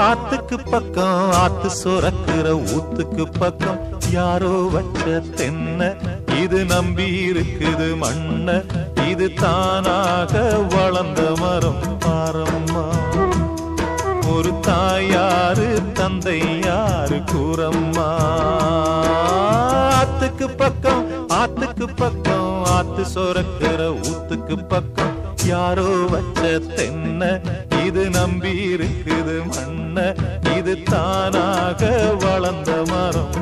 ஆத்துக்கு பக்கம் ஆத்து சுரக்கிற ஊத்துக்கு பக்கம் யாரோ வச்ச தென்ன இது நம்பி இருக்குது மண்ண இது தானாக வளர்ந்த மரம் பாரம்மா ஒரு தாயாரு தந்தை யாரு கூறம்மா ஆத்துக்கு பக்கம் ஆத்து சுரக்கிற ஊத்துக்கு பக்கம் யாரோ வச்ச தென்ன இது நம்பி இருக்குது மண்ண இது தானாக வளர்ந்த மரம்